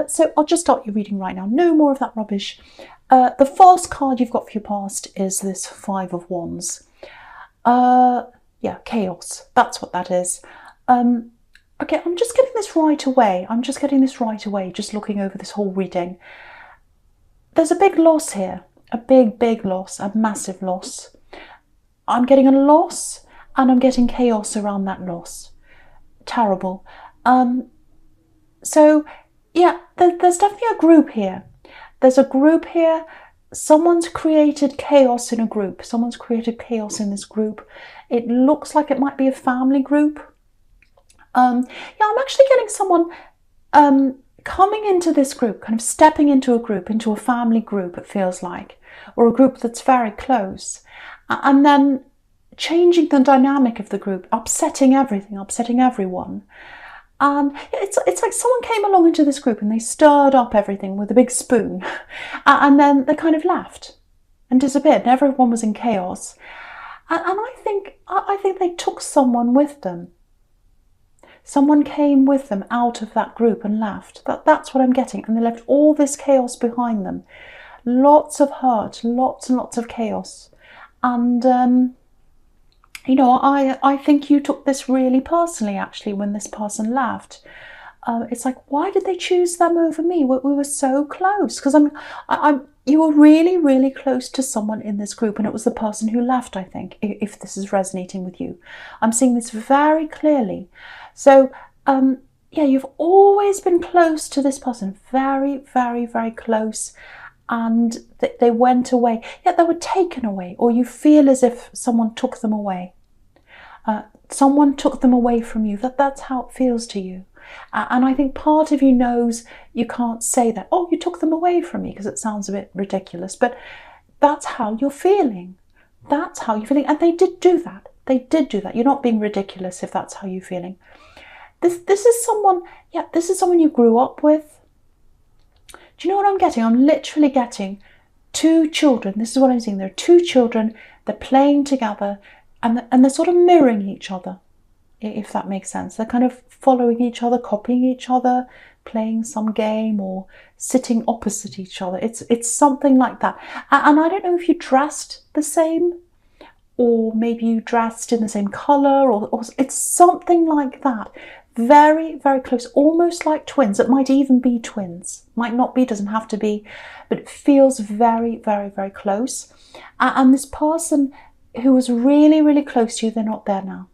So I'll just start your reading right now. No more of that rubbish. The first card you've got for your past is this Five of Wands. Yeah, chaos. That's what that is. Okay, I'm just getting this right away. Just looking over this whole reading. There's a big loss here. A big loss. A massive loss. I'm getting a loss and I'm getting chaos around that loss. Terrible. So, yeah, there's definitely a group here. There's a group here. Someone's created chaos in a group. Someone's created chaos in this group. It looks like it might be a family group. Yeah, I'm actually getting someone coming into this group, kind of stepping into a group, into a family group, it feels like, or a group that's very close, and then changing the dynamic of the group, upsetting everything, upsetting everyone. It's like someone came along into this group and they stirred up everything with a big spoon, and then they kind of left and disappeared, and everyone was in chaos. And I think they took someone with them. Someone came with them out of that group and left. That's what I'm getting. And they left all this chaos behind them. Lots of hurt, lots and lots of chaos. And, you know, I think you took this really personally, actually, when this person left. It's like, why did they choose them over me? We were so close. Because you were really, really close to someone in this group. And it was the person who left, I think, if this is resonating with you. I'm seeing this very clearly. So, yeah, you've always been close to this person, very, very, very close, and they went away. Yeah, they were taken away, or you feel as if someone took them away. Someone took them away from you. That's how it feels to you. And I think part of you knows you can't say that, oh, you took them away from me, because it sounds a bit ridiculous, but that's how you're feeling. That's how you're feeling. And they did do that. They did do that. You're not being ridiculous if that's how you're feeling. This is someone, yeah, this is someone you grew up with. Do you know what I'm getting? I'm literally getting two children. This is what I'm seeing. There are two children. They're playing together and they're sort of mirroring each other, if that makes sense. They're kind of following each other, copying each other, playing some game or sitting opposite each other. It's something like that. And I don't know if you dressed the same, or maybe you dressed in the same colour, or it's something like that. Very, very close, almost like twins. It might even be twins. Might not be, doesn't have to be, but it feels very, very, very close. And this person who was really, really close to you, they're not there now.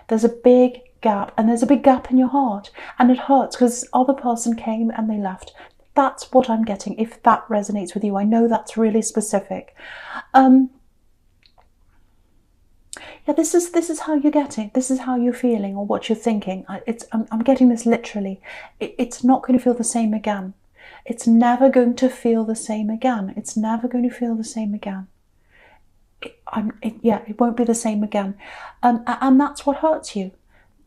There's a big gap, and there's a big gap in your heart, and it hurts because this other person came and they left. That's what I'm getting, if that resonates with you. I know that's really specific. Yeah, this is how you're getting. This is how you're feeling, or what you're thinking. I'm getting this literally. It's not going to feel the same again. It's never going to feel the same again. It's never going to feel the same again. Yeah, it won't be the same again. And that's what hurts you.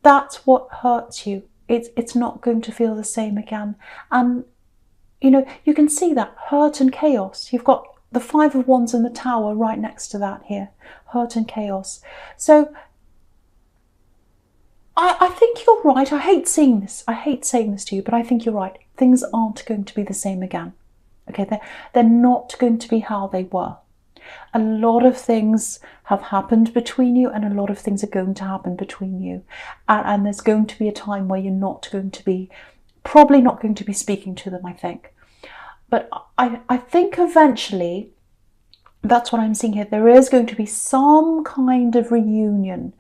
That's what hurts you. It's not going to feel the same again. And, you know, you can see that hurt and chaos. You've got the Five of Wands and the Tower right next to that here. Hurt and chaos. So I think you're right. I hate seeing this. I hate saying this to you, but I think you're right. Things aren't going to be the same again. Okay, they're not going to be how they were. A lot of things have happened between you, and a lot of things are going to happen between you. And there's going to be a time where you're not going to be, probably not going to be speaking to them, I think. But I think eventually, that's what I'm seeing here, there is going to be some kind of reunion.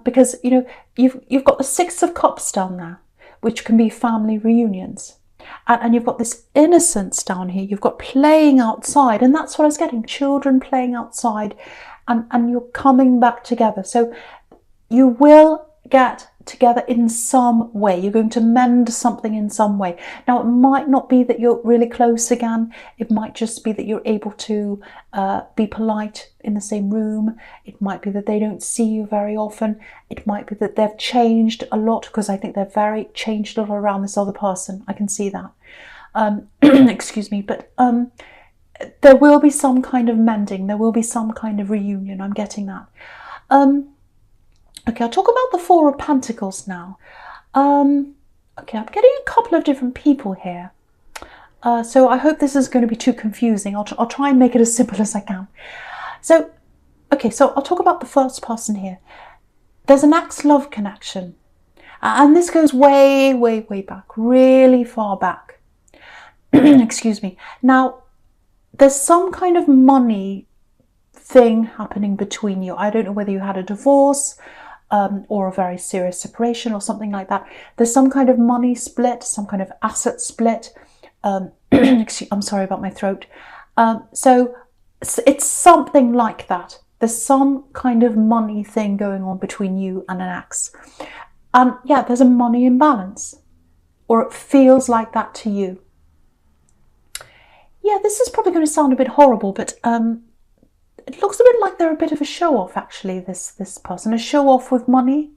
Because, you know, you've got the Six of Cups down there, which can be family reunions. And you've got this innocence down here. You've got playing outside. And that's what I was getting, children playing outside. And you're coming back together. So you will get together in some way. You're going to mend something in some way. Now, it might not be that you're really close again. It might just be that you're able to be polite in the same room. It might be that they don't see you very often. It might be that they've changed a lot, because I think they're very changed a lot around this other person. I can see that. Excuse me, but there will be some kind of mending. There will be some kind of reunion. I'm getting that. Okay, I'll talk about the Four of Pentacles now. Okay, I'm getting a couple of different people here. So I hope this is going to be too confusing. I'll try and make it as simple as I can. So, okay, so I'll talk about the first person here. There's an ex-love connection. And this goes way, way, way back, really far back. Excuse me. Now, there's some kind of money thing happening between you. I don't know whether you had a divorce or a very serious separation or something like that. There's some kind of money split, some kind of asset split. I'm sorry about my throat. So it's something like that. There's some kind of money thing going on between you and an ex. And yeah, there's a money imbalance, or it feels like that to you. Yeah, this is probably going to sound a bit horrible, but it looks a bit like they're a bit of a show-off, actually, this person. A show-off with money.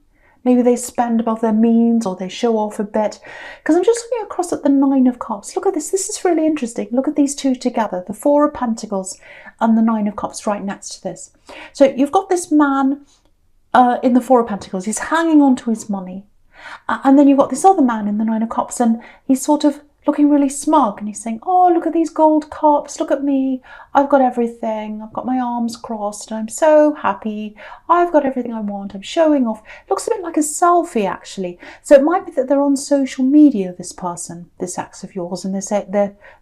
Maybe they spend above their means, or they show off a bit. Because I'm just looking across at the Nine of Cups. Look at this. This is really interesting. Look at these two together. The Four of Pentacles and the Nine of Cups right next to this. So you've got this man in the Four of Pentacles. He's hanging on to his money. And then you've got this other man in the Nine of Cups, and he's sort of looking really smug, and he's saying, oh, look at these gold cups, look at me, I've got everything, I've got my arms crossed, and I'm so happy, I've got everything I want, I'm showing off. Looks a bit like a selfie, actually. So it might be that they're on social media, this person, this ex of yours, and they're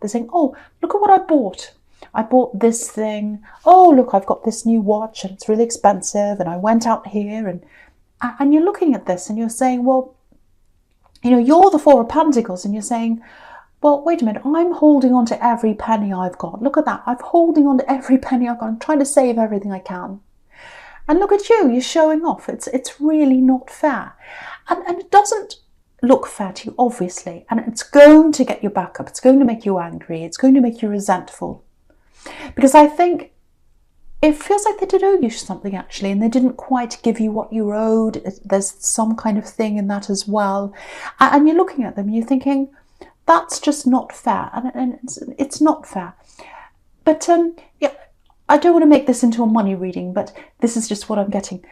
saying, oh, look at what I bought. I bought this thing. Oh, look, I've got this new watch, and it's really expensive, and I went out here, and you're looking at this, and you're saying, well, you know, you're the Four of Pentacles, and you're saying, well, wait a minute, I'm holding on to every penny I've got. Look at that. I'm holding on to every penny I've got. I'm trying to save everything I can. And look at you, you're showing off. It's really not fair. And it doesn't look fair to you, obviously. And it's going to get your back up. It's going to make you angry. It's going to make you resentful. Because I think it feels like they did owe you something, actually, and they didn't quite give you what you owed. There's some kind of thing in that as well. And you're looking at them and you're thinking, that's just not fair, and it's not fair. But yeah, I don't want to make this into a money reading, but this is just what I'm getting.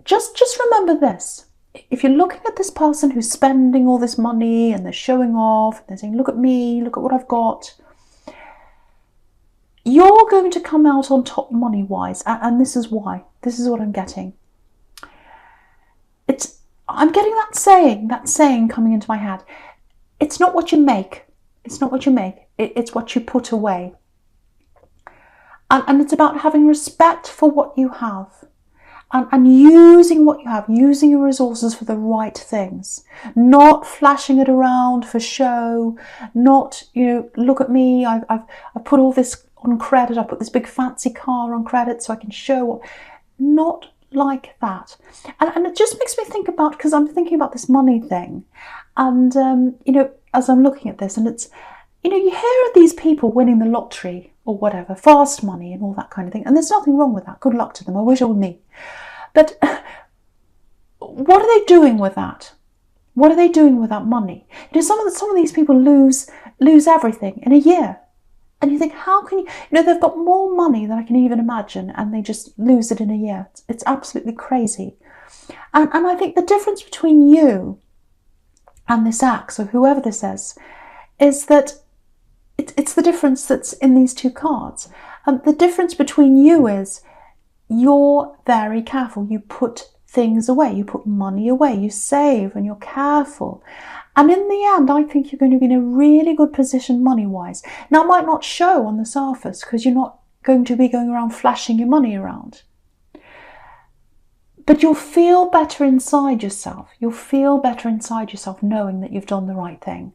Just remember this. If you're looking at this person who's spending all this money and they're showing off, and they're saying, look at me, look at what I've got, you're going to come out on top money-wise, and this is why. This is what I'm getting. I'm getting that saying coming into my head. It's not what you make. It's not what you make. It's what you put away. And it's about having respect for what you have. And using what you have, using your resources for the right things. Not flashing it around for show. Not, you know, look at me, I've put all this on credit. I put this big fancy car on credit so I can show. Not like that. And it just makes me think about, because I'm thinking about this money thing. And, you know, as I'm looking at this, and it's, you know, you hear of these people winning the lottery or whatever, fast money and all that kind of thing. And there's nothing wrong with that. Good luck to them. I wish it were me. But what are they doing with that? What are they doing with that money? You know, some of these people lose everything in a year. And you think, how can you know, they've got more money than I can even imagine, and they just lose it in a year. It's absolutely crazy. And I think the difference between you and this ex, or whoever this is that it's the difference that's in these two cards. The difference between you is you're very careful. You put things away. You put money away. You save, and you're careful. And in the end, I think you're going to be in a really good position money-wise. Now, it might not show on the surface because you're not going to be going around flashing your money around. But you'll feel better inside yourself. You'll feel better inside yourself knowing that you've done the right thing.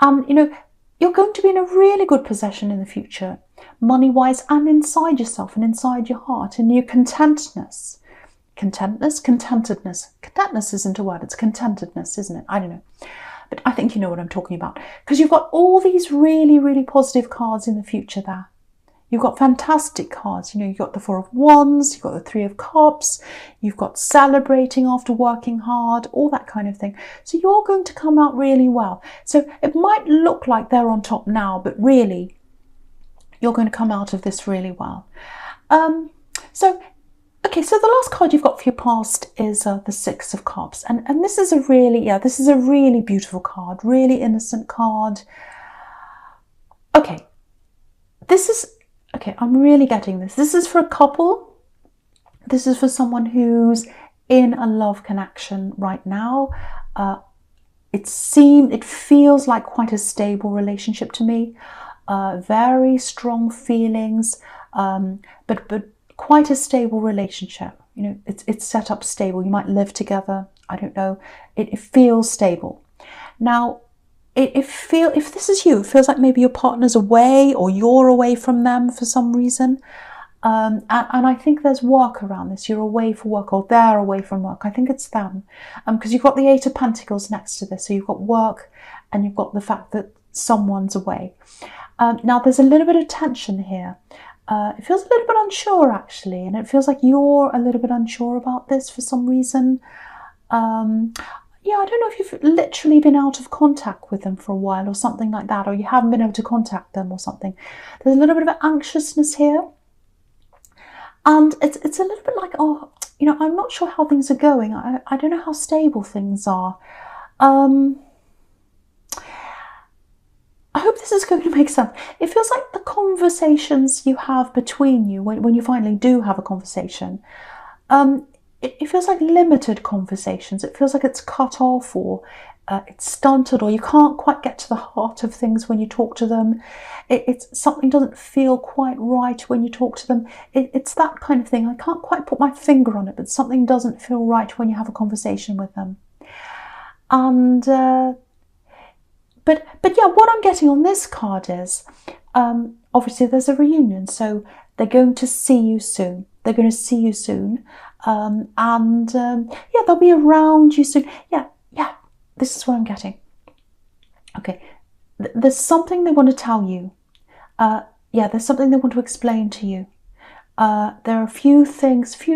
And, you know, you're going to be in a really good position in the future, money-wise, and inside yourself and inside your heart, and your contentedness. Contentedness? Contentedness isn't a word. It's contentedness, isn't it? I don't know. But I think you know what I'm talking about. Because you've got all these really, really positive cards in the future there. You've got fantastic cards. You know, you've got the Four of Wands, you've got the Three of Cups, you've got celebrating after working hard, all that kind of thing. So you're going to come out really well. So it might look like they're on top now, but really, you're going to come out of this really well. So Okay, so the last card you've got for your past is the Six of Cups, and this is a really, this is a really beautiful card, really innocent card. Okay, I'm really getting this. This is for a couple. This is for someone who's in a love connection right now. It feels like quite a stable relationship to me. Very strong feelings, but quite a stable relationship. You know, it's set up stable. You might live together. I don't know. It feels stable. Now, if this is you, it feels like maybe your partner's away or you're away from them for some reason. And I think there's work around this. You're away for work or they're away from work. I think it's them. Because you've got the Eight of Pentacles next to this. So you've got work and you've got the fact that someone's away. Now, there's a little bit of tension here. It feels a little bit unsure, actually. And it feels like you're a little bit unsure about this for some reason. Yeah, I don't know if you've literally been out of contact with them for a while or something like that. Or you haven't been able to contact them or something. There's a little bit of anxiousness here. And it's a little bit like, oh, you know, I'm not sure how things are going. I don't know how stable things are. I hope this is going to make sense. It feels like the conversations you have between you, when you finally do have a conversation, it feels like limited conversations. It feels like it's cut off or it's stunted, or you can't quite get to the heart of things when you talk to them. Something doesn't feel quite right when you talk to them. It's that kind of thing. I can't quite put my finger on it, but something doesn't feel right when you have a conversation with them. And but yeah, what I'm getting on this card is obviously there's a reunion, so they're going to see you soon. They're going to see you soon, yeah, they'll be around you soon. Yeah. This is what I'm getting. Okay, there's something they want to tell you. Yeah, there's something they want to explain to you. There are a few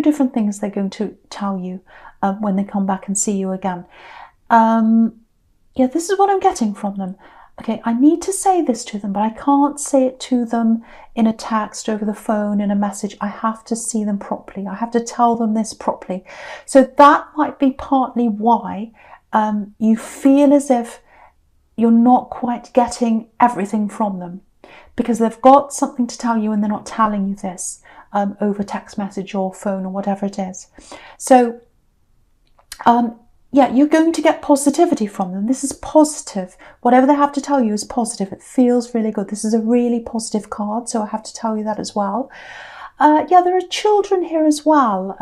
different things they're going to tell you when they come back and see you again. Yeah, this is what I'm getting from them. Okay, I need to say this to them, but I can't say it to them in a text, over the phone, in a message. I have to see them properly. I have to tell them this properly. So that might be partly why you feel as if you're not quite getting everything from them, because they've got something to tell you and they're not telling you this over text message or phone or whatever it is. So yeah, you're going to get positivity from them. This is positive. Whatever they have to tell you is positive. It feels really good. This is a really positive card, so I have to tell you that as well. Yeah, there are children here as well.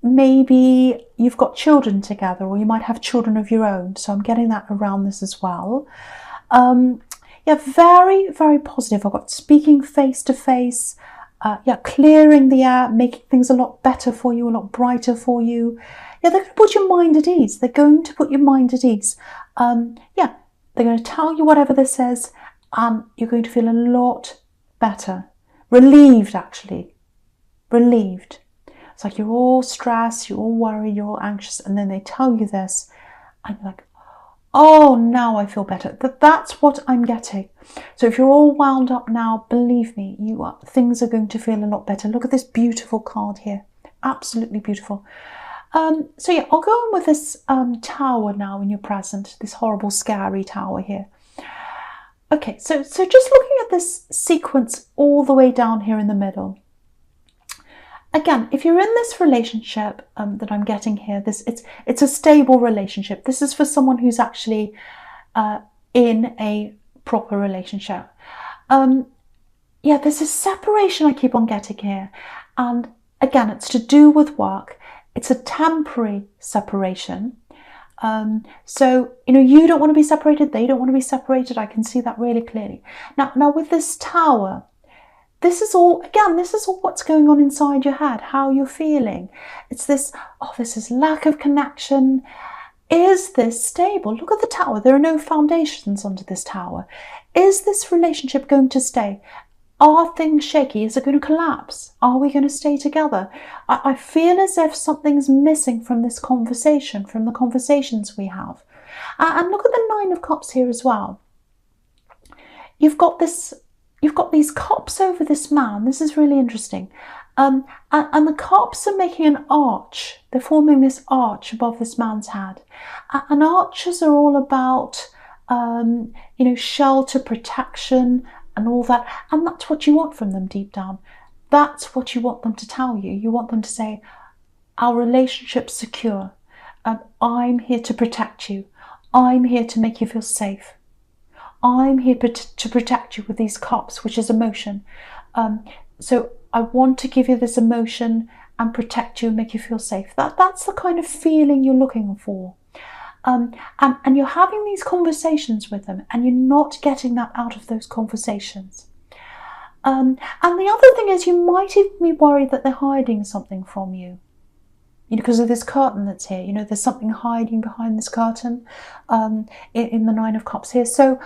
Maybe you've got children together, or you might have children of your own. So I'm getting that around this as well. Yeah, very, very positive. I've got speaking face to face. Yeah, clearing the air, making things a lot better for you, a lot brighter for you. Yeah, they're going to put your mind at ease. They're going to put your mind at ease. Yeah, they're going to tell you whatever this is, and you're going to feel a lot better. Relieved, actually. Relieved. It's like you're all stressed, you're all worried, you're all anxious, and then they tell you this, and you're like, oh, now I feel better. That's what I'm getting. So if you're all wound up now, believe me, things are going to feel a lot better. Look at this beautiful card here. Absolutely beautiful. So yeah, I'll go on with this tower now in your present, this horrible, scary tower here. Okay, so just looking at this sequence all the way down here in the middle. Again, if you're in this relationship that I'm getting here, it's a stable relationship. This is for someone who's actually in a proper relationship. Yeah, there's a separation I keep on getting here. And again, it's to do with work. It's a temporary separation. So, you know, you don't want to be separated. They don't want to be separated. I can see that really clearly. Now with this tower, this is all what's going on inside your head, how you're feeling. It's this, oh, this is lack of connection. Is this stable? Look at the tower. There are no foundations under this tower. Is this relationship going to stay? Are things shaky? Is it going to collapse? Are we going to stay together? I feel as if something's missing from this conversation, from the conversations we have. And look at the Nine of Cups here as well. You've got these cups over this man. This is really interesting. And the cups are making an arch. They're forming this arch above this man's head. And arches are all about, shelter, protection, and all that. And that's what you want from them deep down. That's what you want them to tell you. You want them to say, our relationship's secure. I'm here to protect you. I'm here to make you feel safe. I'm here to protect you with these cups, which is emotion. So I want to give you this emotion and protect you and make you feel safe. That's the kind of feeling you're looking for. And you're having these conversations with them, and you're not getting that out of those conversations. And the other thing is, you might even be worried that they're hiding something from you. Because of this curtain that's here, there's something hiding behind this curtain in the Nine of Cups here. So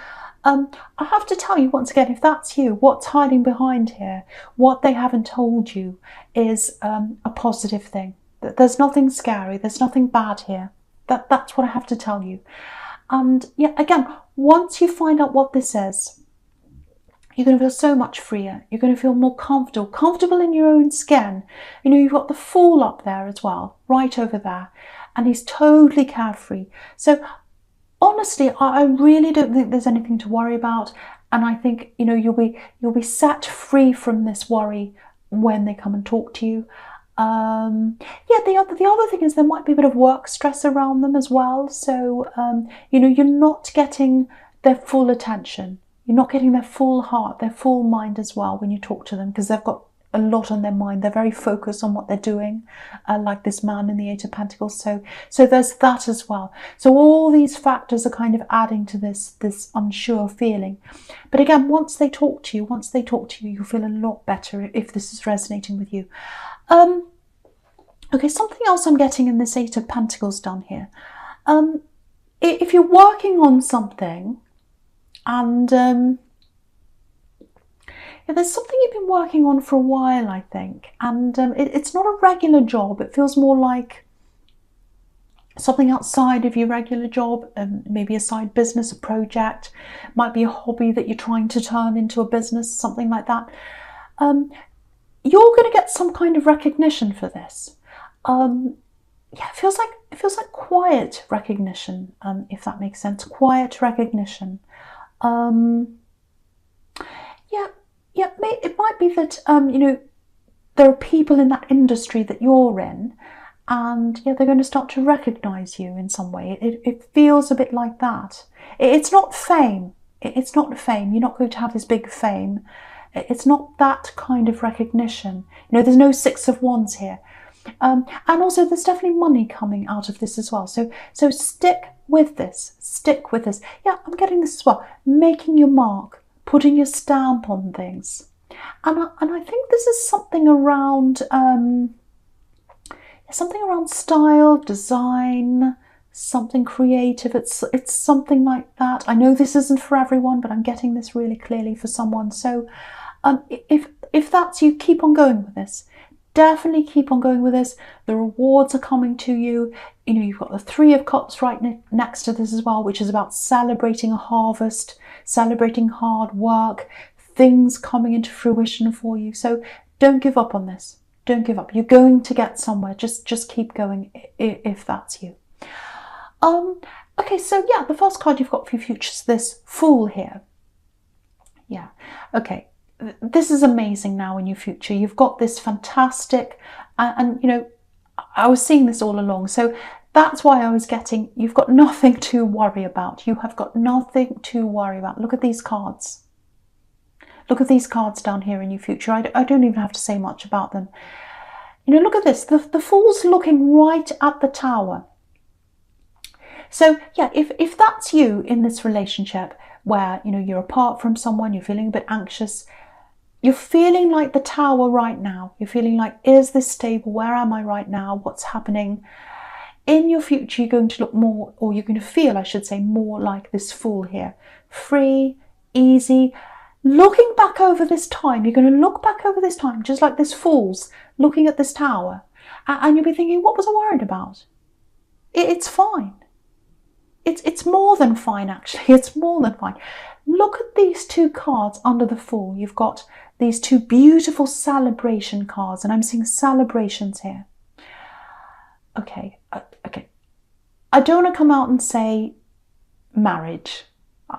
I have to tell you once again, if that's you, what's hiding behind here, what they haven't told you is a positive thing. There's nothing scary, there's nothing bad here. That's what I have to tell you. And yeah, again, once you find out what this is, you're going to feel so much freer. You're going to feel more comfortable in your own skin. You've got the Fool up there as well, right over there. And he's totally carefree. So honestly, I really don't think there's anything to worry about. And I think, you'll be set free from this worry when they come and talk to you. The other thing is there might be a bit of work stress around them as well. So, you're not getting their full attention. You're not getting their full heart, their full mind as well when you talk to them, because they've got a lot on their mind. They're very focused on what they're doing, like this man in the Eight of Pentacles. So there's that as well. So all these factors are kind of adding to this unsure feeling. But again, once they talk to you, you'll feel a lot better if this is resonating with you. Okay, something else I'm getting in this Eight of Pentacles down here. If you're working on something, and there's something you've been working on for a while, I think, and it's not a regular job. It feels more like something outside of your regular job, maybe a side business, a project, might be a hobby that you're trying to turn into a business, something like that. You're going to get some kind of recognition for this. It feels like quiet recognition, if that makes sense. Quiet recognition. It might be that there are people in that industry that you're in, and they're going to start to recognize you in some way. It feels a bit like that. It's not fame. It's not fame. You're not going to have this big fame. It's not that kind of recognition. There's no Six of Wands here. And also there's definitely money coming out of this as well. So stick with this. Stick with this. Yeah, I'm getting this as well. Making your mark, putting your stamp on things. And I think this is something around style, design, something creative. It's something like that. I know this isn't for everyone, but I'm getting this really clearly for someone. So if that's you, keep on going with this. Definitely keep on going with this. The rewards are coming to you. You've got the Three of Cups right next to this as well, which is about celebrating a harvest, celebrating hard work, things coming into fruition for you. So don't give up on this. Don't give up. You're going to get somewhere. Just keep going if that's you. Okay, so yeah, the first card you've got for your future is this Fool here. Yeah, okay. This is amazing now in your future. You've got this fantastic, and I was seeing this all along. So that's why I was getting, you've got nothing to worry about. You have got nothing to worry about. Look at these cards. Look at these cards down here in your future. I don't even have to say much about them. Look at this. The Fool's looking right at the Tower. So yeah, if that's you in this relationship where, you're apart from someone, you're feeling a bit anxious, you're feeling like the Tower right now. You're feeling like, is this stable? Where am I right now? What's happening? In your future, you're going to look more, or you're going to feel, I should say, more like this Fool here. Free, easy. Looking back over this time, you're going to look back over this time, just like this Fool's looking at this Tower. And you'll be thinking, what was I worried about? It's fine. It's more than fine, actually. It's more than fine. Look at these two cards under the Fool. You've got these two beautiful celebration cards, and I'm seeing celebrations here. Okay, okay. I don't want to come out and say marriage.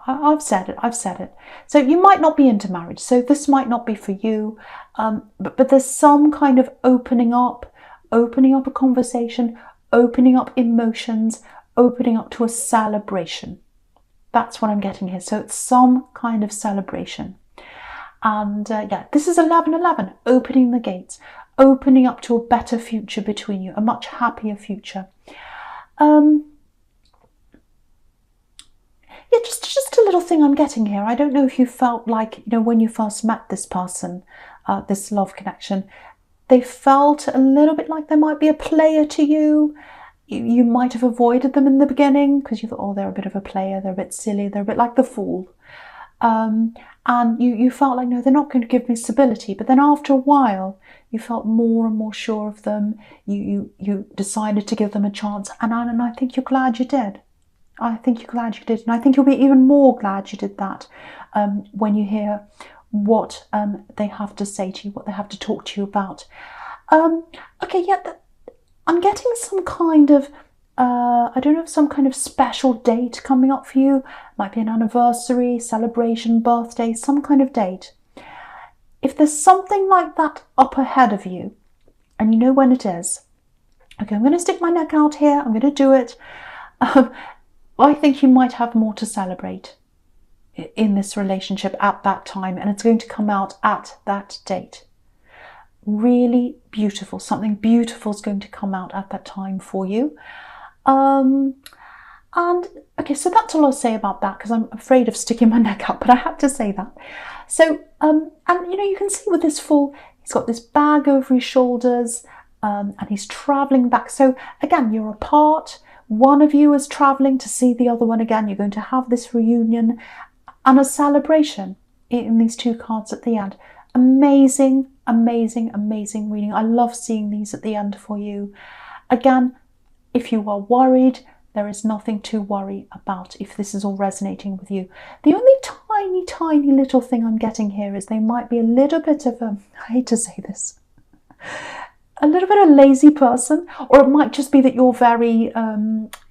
I've said it. So you might not be into marriage, so this might not be for you, but there's some kind of opening up a conversation, opening up emotions, opening up to a celebration. That's what I'm getting here. So it's some kind of celebration. And yeah, this is 1111, opening the gates, opening up to a better future between you, a much happier future. Yeah, just a little thing I'm getting here. I don't know if you felt like, you know, when you first met this person, this love connection, they felt a little bit like they might be a player to you. You might have avoided them in the beginning because you thought, oh, they're a bit of a player, they're a bit silly, they're a bit like the fool. And you felt like, no, they're not going to give me stability. But then after a while, you felt more and more sure of them. You decided to give them a chance. And I think you're glad you did. I think you're glad you did. And I think you'll be even more glad you did that when you hear what they have to say to you, what they have to talk to you about. Okay, yeah, I'm getting some kind of, I don't know, some kind of special date coming up for you. Might be an anniversary, celebration, birthday, some kind of date. If there's something like that up ahead of you, and you know when it is, okay, I'm going to stick my neck out here, I'm going to do it. I think you might have more to celebrate in this relationship at that time, and it's going to come out at that date. Really beautiful. Something beautiful is going to come out at that time for you. And okay, so that's all I'll say about that, because I'm afraid of sticking my neck out, but I had to say that. So, and you know, you can see with this fool, he's got this bag over his shoulders, and he's traveling back. So again, you're apart. One of you is traveling to see the other one again. You're going to have this reunion and a celebration in these two cards at the end. Amazing, amazing, amazing reading. I love seeing these at the end for you. Again, if you are worried, there is nothing to worry about if this is all resonating with you. The only tiny, tiny little thing I'm getting here is they might be a little bit of a, I hate to say this, a little bit of a lazy person, or it might just be that you're very,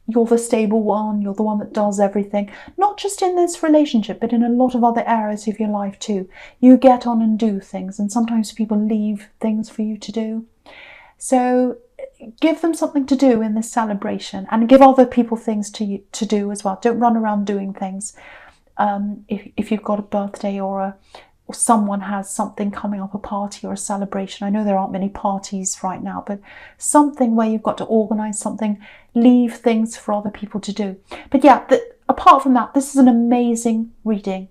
you're the stable one, you're the one that does everything. Not just in this relationship, but in a lot of other areas of your life too. You get on and do things, and sometimes people leave things for you to do. So give them something to do in this celebration, and give other people things to do as well. Don't run around doing things. If you've got a birthday or someone has something coming up, a party or a celebration. I know there aren't many parties right now, but something where you've got to organise something, leave things for other people to do. But yeah, apart from that, this is an amazing reading.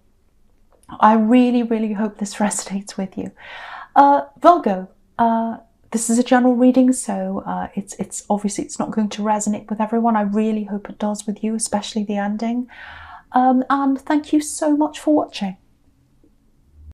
I really, really hope this resonates with you. Virgo, this is a general reading, so it's obviously it's not going to resonate with everyone. I really hope it does with you, especially the ending. And thank you so much for watching.